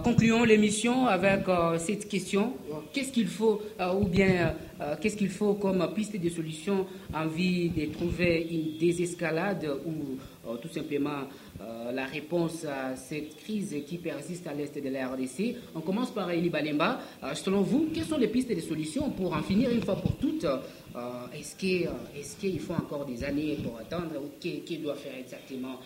concluons l'émission avec cette question. Qu'est-ce qu'il faut, qu'est-ce qu'il faut comme piste de solution en vue de trouver une désescalade ou tout simplement la réponse à cette crise qui persiste à l'est de la RDC. On commence par Eli Balemba. Selon vous, quelles sont les pistes de solution pour en finir une fois pour toutes? Est-ce qu'il faut encore des années pour attendre? Qui doit faire exactement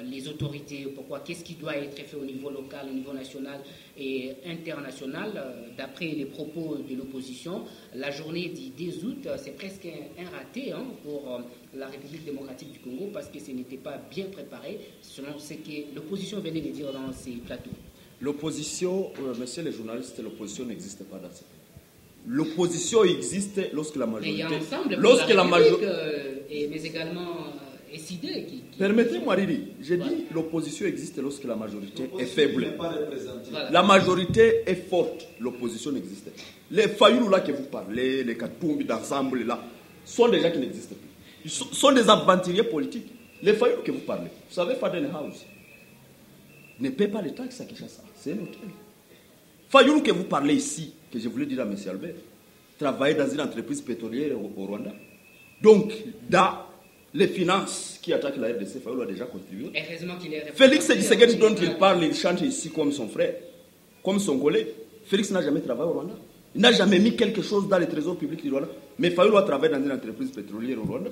les autorités? Pourquoi? Qu'est-ce qui doit être fait au niveau local, au niveau national et international? D'après les propos de l'opposition, la journée du 10 août, c'est presque un raté pour la République démocratique du Congo parce que ce n'était pas bien préparé selon ce que l'opposition venait de dire dans ces plateaux. L'opposition, messieurs les journalistes, l'opposition n'existe pas dans ce pays. L'opposition existe lorsque la majorité... Mais il y a ensemble lorsque la majorité... mais également... Permettez-moi, Riri, j'ai dit l'opposition existe lorsque la majorité est faible. Voilà. La majorité est forte, l'opposition n'existe pas. Les Fayoulou là que vous parlez, les Katumbi d'ensemble là, sont des gens qui n'existent plus. Ils sont des aventuriers politiques. Les Fayoulou que vous parlez, vous savez, Faden House ne paie pas les taxes à Kinshasa, c'est un hôtel. Fayoulou que vous parlez ici, que je voulais dire à M. Albert, travaille dans une entreprise pétrolière au Rwanda. Donc, dans les finances qui attaquent la RDC, Fayoulou a déjà contribué. Félix Tshisekedi dont il parle, il chante ici comme son frère, comme son collègue. Félix n'a jamais travaillé au Rwanda. Il n'a jamais mis quelque chose dans le trésor public du Rwanda. Mais Fayoulou a travaillé dans une entreprise pétrolière au Rwanda.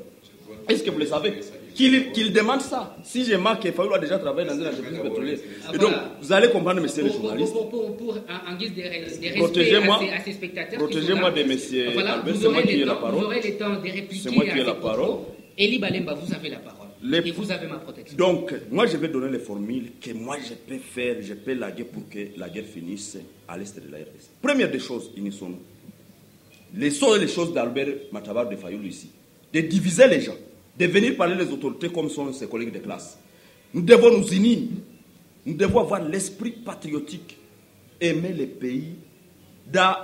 Est-ce que vous le savez? Qu'il demande ça. Si j'ai marqué que Fayoulou a déjà travaillé dans une entreprise pétrolière. Et donc, vous allez comprendre, messieurs les journalistes. En guise de respect à ces spectateurs. Protégez-moi de messieurs Albert, c'est moi qui ai la parole. Vous aurez le temps de répliquer. C'est moi qui ai la parole. Eli Balemba, vous avez la parole. Et vous avez ma protection. Donc, moi, je vais donner les formules que moi, je peux faire, je peux laguer pour que la guerre finisse à l'est de la RDC. Première des choses, unissons-nous. Les choses d'Albert Matabar de Fayoulou ici. De diviser les gens, de venir parler les autorités comme sont ses collègues de classe. Nous devons nous unir. Nous devons avoir l'esprit patriotique. Aimer le pays dans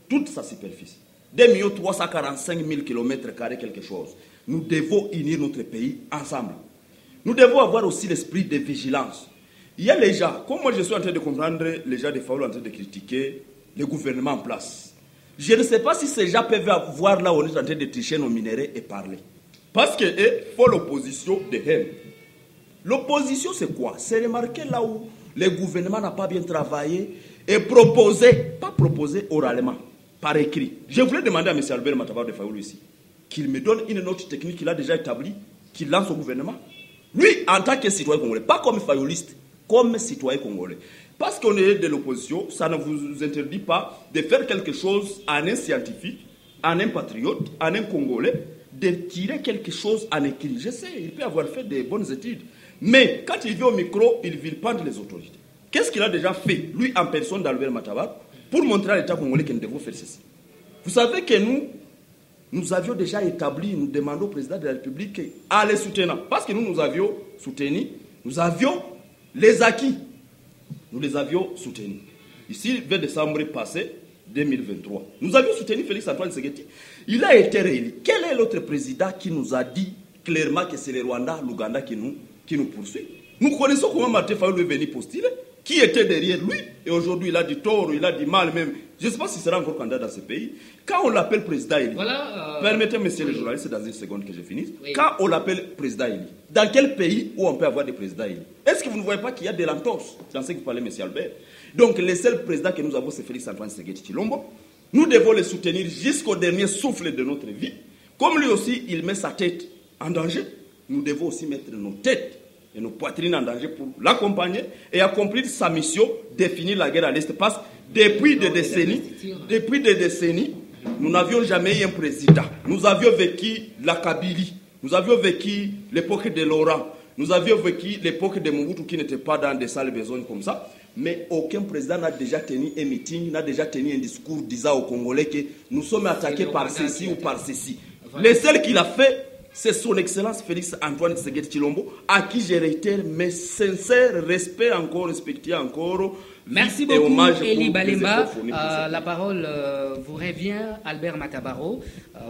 toute sa superficie. 2 345 000 km² quelque chose. Nous devons unir notre pays ensemble. Nous devons avoir aussi l'esprit de vigilance. Il y a les gens, comme moi je suis en train de comprendre, les gens de Fayoulou en train de critiquer le gouvernement en place. Je ne sais pas si ces gens peuvent voir là où on est en train de tricher nos minéraux et parler. Parce qu'il faut l'opposition de haine. L'opposition c'est quoi? C'est remarquer là où le gouvernement n'a pas bien travaillé et proposer, pas proposer oralement, par écrit. Je voulais demander à M. Albert Matabar de Fayoulou ici qu'il me donne une note technique qu'il a déjà établie, qu'il lance au gouvernement. Lui, en tant que citoyen congolais, pas comme fayouliste, comme citoyen congolais. Parce qu'on est de l'opposition, ça ne vous interdit pas de faire quelque chose en un scientifique, en un patriote, en un congolais, de tirer quelque chose en écrit. Je sais, il peut avoir fait des bonnes études. Mais quand il vient au micro, il vilipende les autorités. Qu'est-ce qu'il a déjà fait, lui en personne d'Albert Matabar, pour montrer à l'État congolais que nous devons faire ceci? Vous savez que nous avions déjà établi, nous demandons au président de la République à les soutenir. Parce que nous avions soutenu, nous avions les acquis. Nous les avions soutenus. Ici, le 20 décembre passé, 2023, nous avions soutenu Félix Antoine Tshisekedi. Il a été réélu. Quel est l'autre président qui nous a dit clairement que c'est le Rwanda, l'Ouganda qui nous poursuit? Nous connaissons comment Martin Fayoulou est venu postuler. Qui était derrière lui? Et aujourd'hui, il a du tort, il a du mal même. Je ne sais pas s'il sera encore candidat dans ce pays. Quand on l'appelle président élu, permettez, messieurs les journalistes, dans une seconde que je finisse. Oui. Quand on l'appelle président élu, dans quel pays où on peut avoir des présidents élus? Est-ce que vous ne voyez pas qu'il y a de l'entorse dans ce que vous parlez, monsieur Albert? Donc, le seul président que nous avons, c'est Félix Antoine Tshisekedi Tshilombo. Nous devons le soutenir jusqu'au dernier souffle de notre vie. Comme lui aussi, il met sa tête en danger, nous devons aussi mettre nos têtes et nos poitrines en danger pour l'accompagner et accomplir sa mission de finir la guerre à l'Est. Parce que depuis des décennies, nous n'avions jamais eu un président. Nous avions vécu la Kabylie, nous avions vécu l'époque de Laurent, nous avions vécu l'époque de Mobutu qui n'était pas dans des salles besognes comme ça. Mais aucun président n'a déjà tenu un meeting, n'a déjà tenu un discours disant aux Congolais que nous sommes attaqués par ceci ou par ceci. Le seul qu'il a fait, c'est son Excellence Félix Antoine Tshisekedi Tshilombo, à qui je réitère mes sincères respects encore, respectés encore. Merci beaucoup, Eli Balemba. La parole vous revient, Albert Matabaro.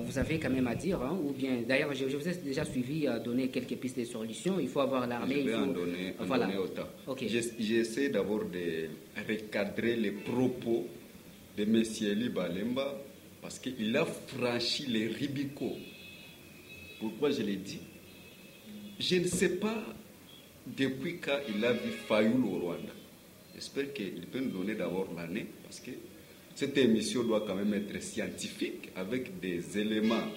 Vous avez quand même à dire, hein, ou bien, d'ailleurs, je vous ai déjà suivi donner quelques pistes de solutions. Il faut avoir l'armée. Je vais en donner autant. Okay. J'essaie d'abord de recadrer les propos de M. Eli Balemba parce qu'il a franchi les Rubicons. Pourquoi je l'ai dit? Je ne sais pas depuis quand il a vu Fayoul au Rwanda. J'espère qu'il peut nous donner d'abord l'année, parce que cette émission doit quand même être scientifique, avec des éléments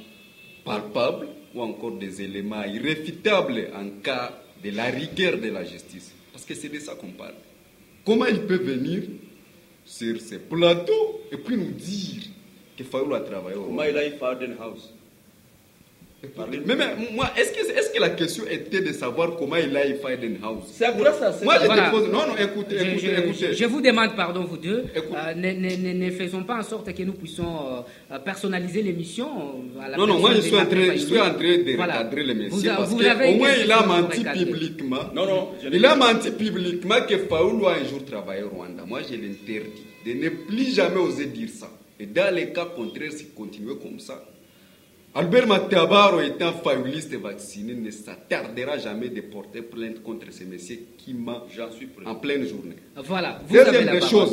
palpables ou encore des éléments irréfutables en cas de la rigueur de la justice. Parce que c'est de ça qu'on parle. Comment il peut venir sur ces plateaux et puis nous dire que Fayoul a travaillé au Rwanda? Comment il a eu Fardenhouse? Mais moi, est-ce que la question était de savoir comment il a eu Fardenhouse? C'est grâce à ça. Moi, je te pose... Non, écoutez. Je vous demande pardon, vous deux. Ne faisons pas en sorte que nous puissions personnaliser l'émission. Non, moi, je suis en train de recadrer l'émission. Parce qu'au moins, il a menti publiquement. Il a menti publiquement que Fayoul a un jour travaillé au Rwanda. Moi, je l'interdis de ne plus jamais oser dire ça. Et dans les cas contraires, s'il continue comme ça, Albert Matabaro étant fayouliste vacciné ne s'attardera jamais de porter plainte contre ces messieurs qui ment en pleine journée. Voilà, vous avez la parole.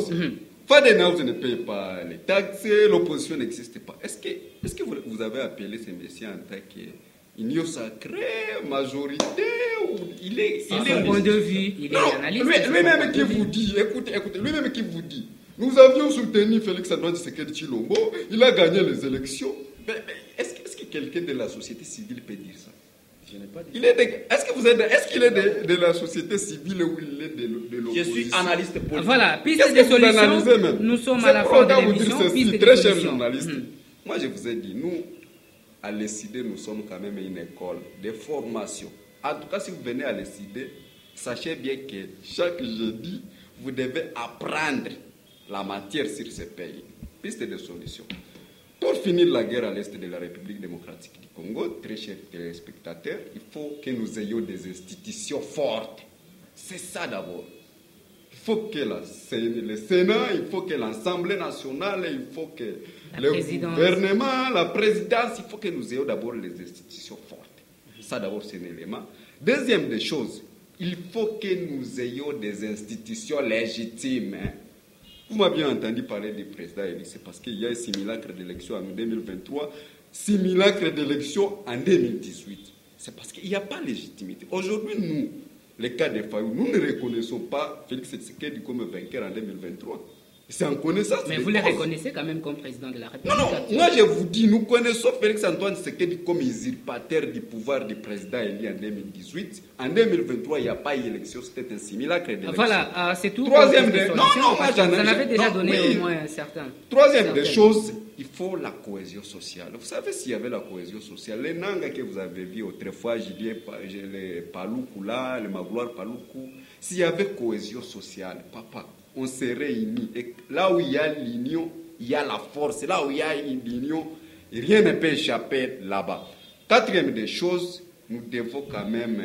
Fardenhouse ne paye pas les taxes, l'opposition n'existe pas. Est-ce que vous avez appelé ces messieurs en tant qu'union sacrée, majorité ou il est son point de vue, il est analyste. Lui-même qui vous dit, écoutez, lui-même qui vous dit, nous avions soutenu Félix Antoine Tshisekedi Tshilombo, il a gagné les élections. Mais est-ce que quelqu'un de la société civile peut dire ça? Je n'ai pas dit. Est-ce qu'il est de la société civile ou il est de l'opposition? Je suis analyste politique. Voilà, piste de solution. Nous sommes à la fin de l'émission. Très cher journaliste. Moi, je vous ai dit, nous, à l'ECD, nous sommes quand même une école de formation. En tout cas, si vous venez à l'ECD, sachez bien que chaque jeudi, vous devez apprendre la matière sur ce pays. Piste de solution. Pour finir la guerre à l'est de la République démocratique du Congo, très chers téléspectateurs, il faut que nous ayons des institutions fortes. C'est ça d'abord. Il faut que le Sénat, il faut que l'Assemblée nationale, il faut que le gouvernement, la présidence, il faut que nous ayons d'abord les institutions fortes. Ça d'abord c'est un élément. Deuxième des choses, il faut que nous ayons des institutions légitimes. Vous m'avez entendu parler du président Eli, c'est parce qu'il y a un simulacre d'élection en 2023, simulacre d'élection en 2018. C'est parce qu'il n'y a pas de légitimité. Aujourd'hui, nous, les cas de Fayoul, nous ne reconnaissons pas Félix Tshisekedi comme vainqueur en 2023. C'est en connaissance. Mais vous le reconnaissez quand même comme président de la République. Non, moi je vous dis, nous connaissons Félix Antoine Tshisekedi comme usurpateur du pouvoir du président Eli en 2018. En 2023, il n'y a pas eu élection, c'était un simulacre d'élection. Voilà, c'est tout. Troisième des moi j'en ai. Vous en avez déjà donné au moins certains. Troisième des choses, il faut la cohésion sociale. Vous savez, s'il y avait la cohésion sociale, les Nanga que vous avez vus autrefois, les Paloukou là, les Magloire Paloukou, s'il y avait cohésion sociale, papa, on se réunit. Et là où il y a l'union, il y a la force. Là où il y a une union, rien ne peut échapper là-bas. Quatrième des choses, nous devons quand même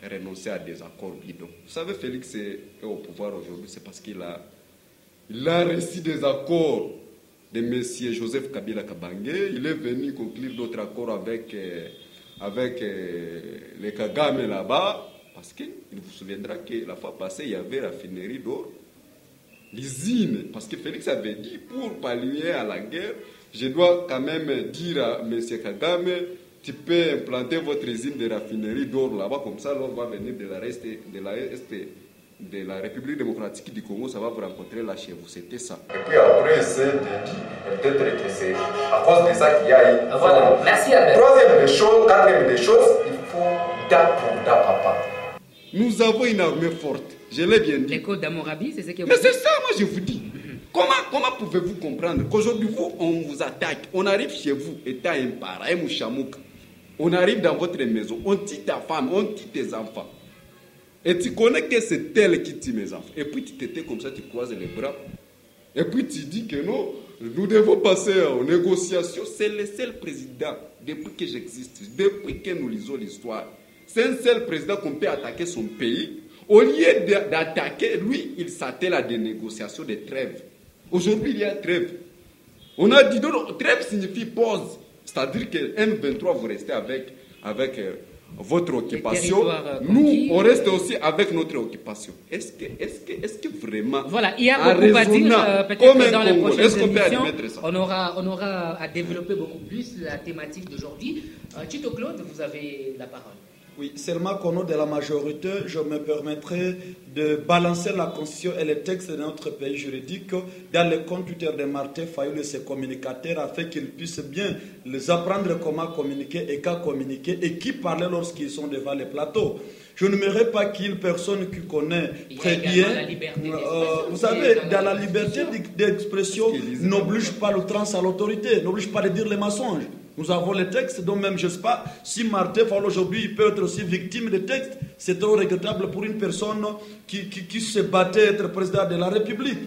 renoncer à des accords bidons. Vous savez, Félix est au pouvoir aujourd'hui, c'est parce qu'il a reçu des accords de M. Joseph Kabila Kabange. Il est venu conclure d'autres accords avec les Kagame là-bas. Parce qu'il vous souviendra que la fois passée, il y avait raffinerie d'or. L'usine, parce que Félix avait dit, pour pallier à la guerre, je dois quand même dire à M. Kagame, tu peux implanter votre usine de raffinerie d'or là-bas, comme ça l'or va venir de la République démocratique du Congo, ça va vous rencontrer là chez vous, c'était ça. Et puis après, c'est de dire, peut-être que c'est à cause de ça qu'il y a eu. Voilà, merci Albert. Troisième des choses, quatrième des choses, il faut date pour date, papa. Nous avons une armée forte, je l'ai bien dit. Les côtes d'Amorabi, c'est ce que vous dites. Mais c'est ça, moi je vous dis. Comment pouvez-vous comprendre qu'aujourd'hui, on vous attaque, on arrive chez vous, étant un parent, un mouchamouka, on arrive dans votre maison, on tue ta femme, on tue tes enfants. Et tu connais que c'est elle qui tue mes enfants. Et puis tu t'étais comme ça, tu croises les bras. Et puis tu dis que non, nous devons passer aux négociations. C'est le seul président, depuis que j'existe, depuis que nous lisons l'histoire, c'est un seul président qu'on peut attaquer son pays. Au lieu d'attaquer, lui, il s'attelle à des négociations de trêve. Aujourd'hui, il y a trêve. On a dit, non, trêve signifie pause. C'est-à-dire que M23, vous restez avec votre occupation. Nous, on reste aussi avec notre occupation. Est-ce que vraiment... Voilà, il y a beaucoup à dire. Peut-être dans les prochaines émissions, on aura à développer beaucoup plus la thématique d'aujourd'hui. Tito Claude, vous avez la parole. Oui, seulement qu'au nom de la majorité, je me permettrai de balancer la Constitution et les textes de notre pays juridique dans le compte Twitter de Martin Fayoul et ses communicateurs afin qu'ils puissent bien les apprendre comment communiquer et qu'à communiquer et qui parler lorsqu'ils sont devant les plateaux. Je n'aimerais pas qu'il personne qui connaît très bien. Vous savez, dans la liberté d'expression, n'oblige pas le trans à l'autorité, n'oblige pas de dire les mensonges. Nous avons les textes, donc même je ne sais pas si Martin Fayoul aujourd'hui il peut être aussi victime des textes. C'est trop regrettable pour une personne qui se battait être président de la République.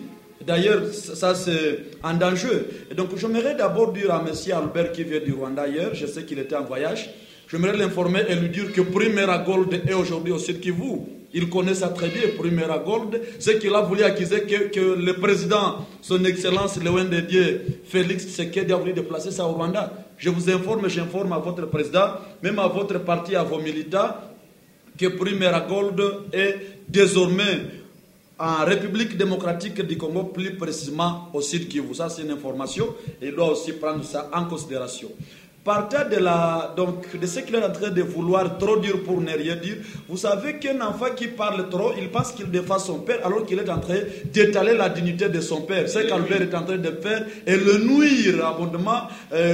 D'ailleurs, ça c'est en danger. Et donc j'aimerais d'abord dire à M. Albert qui vient du Rwanda hier, je sais qu'il était en voyage, j'aimerais l'informer et lui dire que Primera Gold est aujourd'hui au Sud Kivu. Il connaît ça très bien, Primera Gold. Ce qu'il a voulu accuser que le président, son excellence Léon Dédié, Félix Tshisekedi a voulu déplacer ça au Rwanda. Je vous informe, j'informe à votre président, même à votre parti, à vos militants, que Primera Gold est désormais en République démocratique du Congo, plus précisément au Sud Kivu. Ça, c'est une information et il doit aussi prendre ça en considération. Partant de ce qu'il est en train de vouloir trop dire pour ne rien dire, vous savez qu'un enfant qui parle trop, il pense qu'il défend son père alors qu'il est en train d'étaler la dignité de son père. C'est qu'Albert est en train de faire et le nuire abondamment.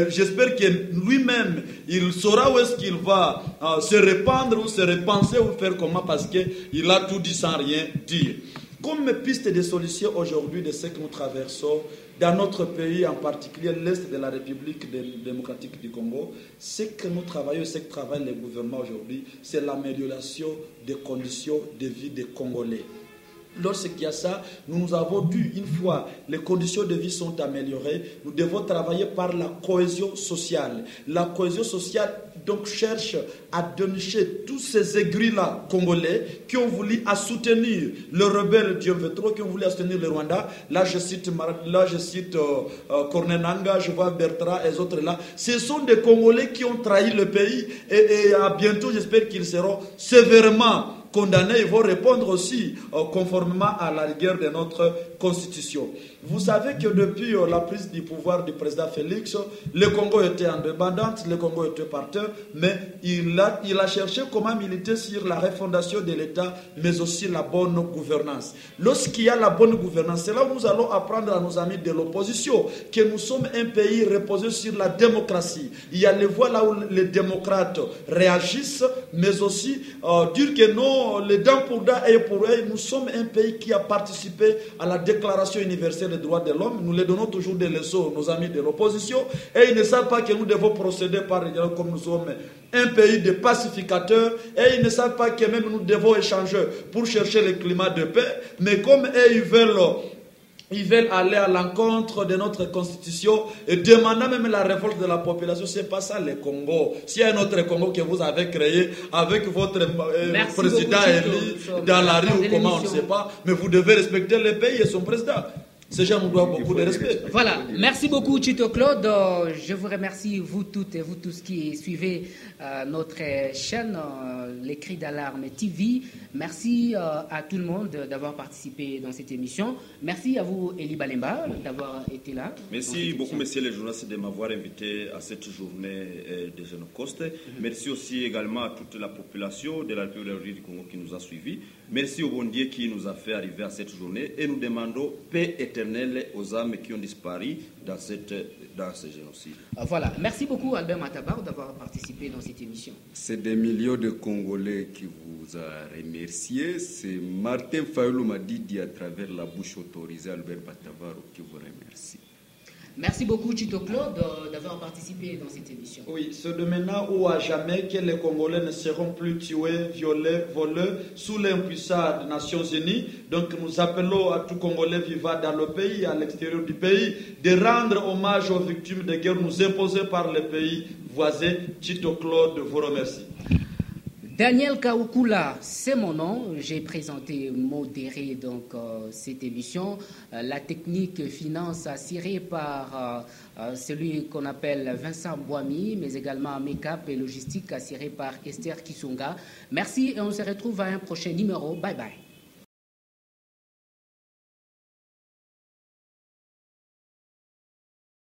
J'espère que lui-même, il saura où est-ce qu'il va se répandre ou se repenser ou faire comment parce qu'il a tout dit sans rien dire. Comme piste de solution aujourd'hui de ce que nous traversons dans notre pays, en particulier l'Est de la République démocratique du Congo, ce que nous travaillons, ce que travaille le gouvernement aujourd'hui, c'est l'amélioration des conditions de vie des Congolais. Lorsqu'il y a ça, nous avons dû, une fois les conditions de vie sont améliorées, nous devons travailler par la cohésion sociale. La cohésion sociale, donc, cherche à dénicher tous ces aigris-là congolais qui ont voulu soutenir le rebelle Diomvetro, qui ont voulu soutenir le Rwanda. Là, je cite Corneille Nangaa, je vois Bertrand et les autres là. Ce sont des Congolais qui ont trahi le pays et à bientôt, j'espère qu'ils seront sévèrement condamnés, ils vont répondre aussi conformément à la rigueur de notre constitution. Vous savez que depuis la prise du pouvoir du président Félix, le Congo était indépendant, le Congo était par terre, mais il a cherché comment militer sur la refondation de l'État, mais aussi la bonne gouvernance. Lorsqu'il y a la bonne gouvernance, c'est là où nous allons apprendre à nos amis de l'opposition que nous sommes un pays reposé sur la démocratie. Il y a les voies là où les démocrates réagissent, mais aussi dire que non, les dents pour dents et pour eux, nous sommes un pays qui a participé à la Déclaration universelle des droits de l'homme. Nous les donnons toujours des leçons aux amis de l'opposition et ils ne savent pas que nous devons procéder par exemple comme nous sommes un pays de pacificateurs et ils ne savent pas que même nous devons échanger pour chercher le climat de paix, mais comme eux ils veulent aller à l'encontre de notre constitution et demandant même la révolte de la population. C'est pas ça le Congo. S'il y a un autre Congo que vous avez créé avec votre président élu dans la rue ou comment on ne sait pas, mais vous devez respecter le pays et son président. Ces gens nous doivent beaucoup de respect. Voilà, merci beaucoup Tito Claude. Je vous remercie vous toutes et vous tous qui suivez notre chaîne, les Cris d'Alarme TV. Merci à tout le monde d'avoir participé dans cette émission. Merci à vous Eli Balemba d'avoir été là. Merci beaucoup messieurs les journalistes de m'avoir invité à cette journée de Génocoste. Merci aussi également à toute la population de la République du Congo qui nous a suivis. Merci au bon Dieu qui nous a fait arriver à cette journée et nous demandons paix éternelle aux âmes qui ont disparu dans ce génocide. Voilà, merci beaucoup Albert Matabar d'avoir participé dans cette émission. C'est des millions de Congolais qui vous a remercié. C'est Martin Fayoulou Madidi à travers la bouche autorisée Albert Matabar qui vous remercie. Merci beaucoup, Tito Claude, d'avoir participé dans cette émission. Oui, c'est de maintenant ou à jamais que les Congolais ne seront plus tués, violés, volés sous l'impuissance des Nations Unies. Donc nous appelons à tout Congolais vivant dans le pays, à l'extérieur du pays, de rendre hommage aux victimes de guerre nous imposées par les pays voisins. Tito Claude vous remercie. Daniel Kaoukula, c'est mon nom. J'ai présenté, modéré donc cette émission. La technique finance assurée par celui qu'on appelle Vincent Boami, mais également make-up et logistique assurée par Esther Kisunga. Merci et on se retrouve à un prochain numéro. Bye bye.